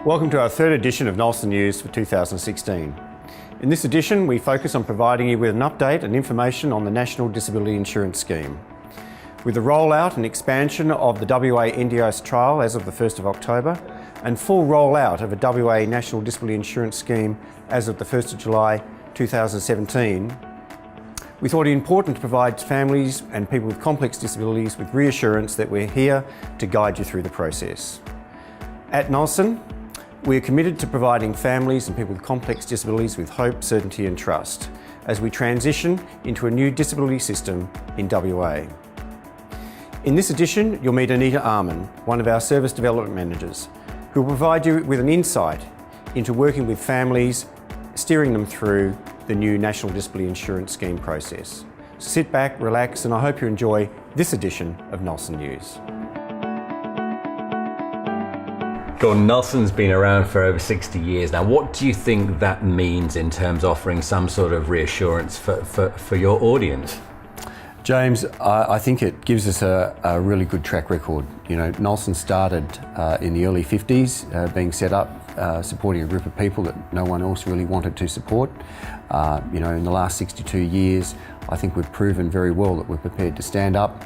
Welcome to our third edition of Nulsen News for 2016. In this edition, we focus on providing you with an update and information on the National Disability Insurance Scheme. With the rollout and expansion of the WA NDIS trial as of the 1st of October and full rollout of a WA National Disability Insurance Scheme as of the 1st of July 2017, we thought it important to provide families and people with complex disabilities with reassurance that we're here to guide you through the process. At Nulsen, we are committed to providing families and people with complex disabilities with hope, certainty and trust as we transition into a new disability system in WA. In this edition, you'll meet Anita Arman, one of our Service Development Managers, who will provide you with an insight into working with families, steering them through the new National Disability Insurance Scheme process. Sit back, relax, and I hope you enjoy this edition of Nulsen News. Gordon, Nulsen's been around for over 60 years now. What do you think that means in terms of offering some sort of reassurance for your audience? James, I think it gives us a really good track record. You know, Nulsen started in the early 50s, being set up, supporting a group of people that no one else really wanted to support. You know, in the last 62 years, I think we've proven very well that we're prepared to stand up.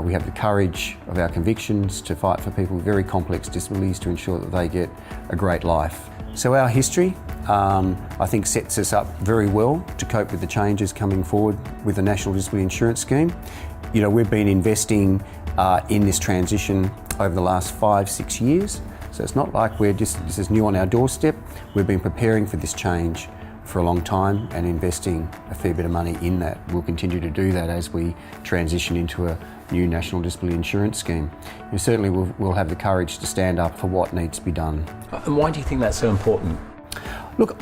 We have the courage of our convictions to fight for people with very complex disabilities to ensure that they get a great life. So our history, I think, sets us up very well to cope with the changes coming forward with the National Disability Insurance Scheme. You know, we've been investing in this transition over the last 5-6 years. So it's not like this is new on our doorstep. We've been preparing for this change for a long time and investing a fair bit of money in that. We'll continue to do that as we transition into a new National Disability Insurance Scheme. And certainly we'll have the courage to stand up for what needs to be done. And why do you think that's so important? Look,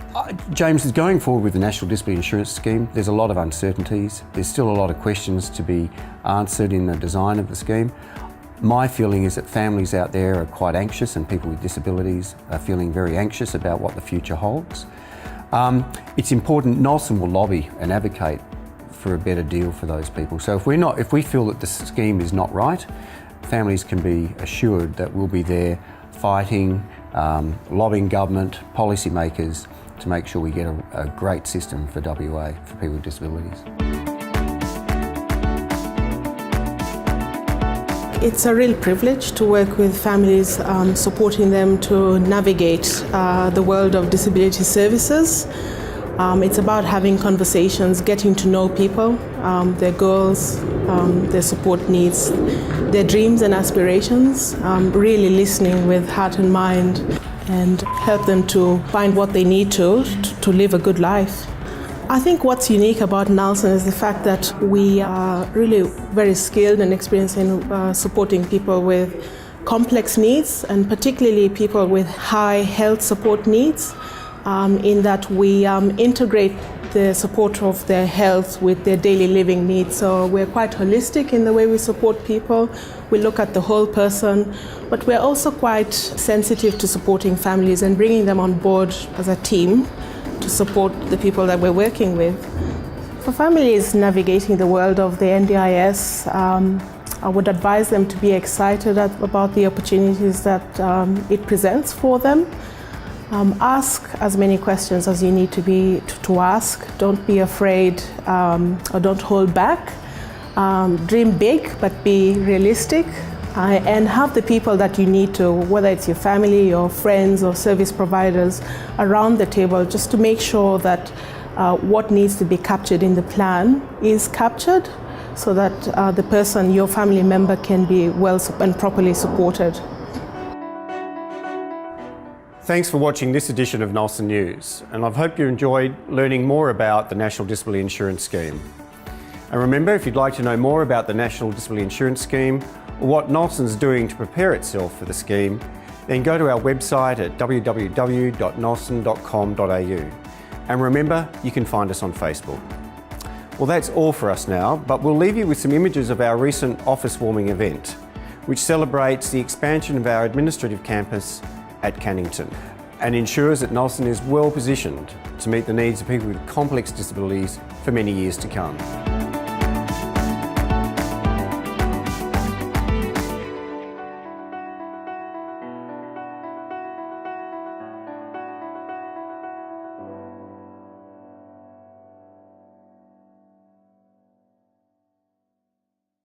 James, going forward with the National Disability Insurance Scheme, there's a lot of uncertainties. There's still a lot of questions to be answered in the design of the scheme. My feeling is that families out there are quite anxious, and people with disabilities are feeling very anxious about what the future holds. It's important. Nulsen will lobby and advocate for a better deal for those people. So if we feel that the scheme is not right, families can be assured that we'll be there fighting, lobbying government, policymakers to make sure we get a great system for WA for people with disabilities. It's a real privilege to work with families, supporting them to navigate the world of disability services. It's about having conversations, getting to know people, their goals, their support needs, their dreams and aspirations, really listening with heart and mind and help them to find what they need to live a good life. I think what's unique about Nulsen is the fact that we are really very skilled and experienced in supporting people with complex needs, and particularly people with high health support needs, in that we integrate the support of their health with their daily living needs. So we're quite holistic in the way we support people. We look at the whole person, but we're also quite sensitive to supporting families and bringing them on board as a team to support the people that we're working with. For families navigating the world of the NDIS, I would advise them to be excited about the opportunities that it presents for them. Ask as many questions as you need to ask. Don't be afraid or don't hold back. Dream big, but be realistic. And have the people that you need to, whether it's your family, your friends or service providers, around the table, just to make sure that what needs to be captured in the plan is captured, so that the person, your family member, can be well and properly supported. Thanks for watching this edition of Nulsen News, and I hope you enjoyed learning more about the National Disability Insurance Scheme. And remember, if you'd like to know more about the National Disability Insurance Scheme or what Nulsen's doing to prepare itself for the scheme, then go to our website at www.nulsen.com.au. And remember, you can find us on Facebook. Well, that's all for us now, but we'll leave you with some images of our recent office warming event, which celebrates the expansion of our administrative campus at Cannington and ensures that Nulsen is well positioned to meet the needs of people with complex disabilities for many years to come.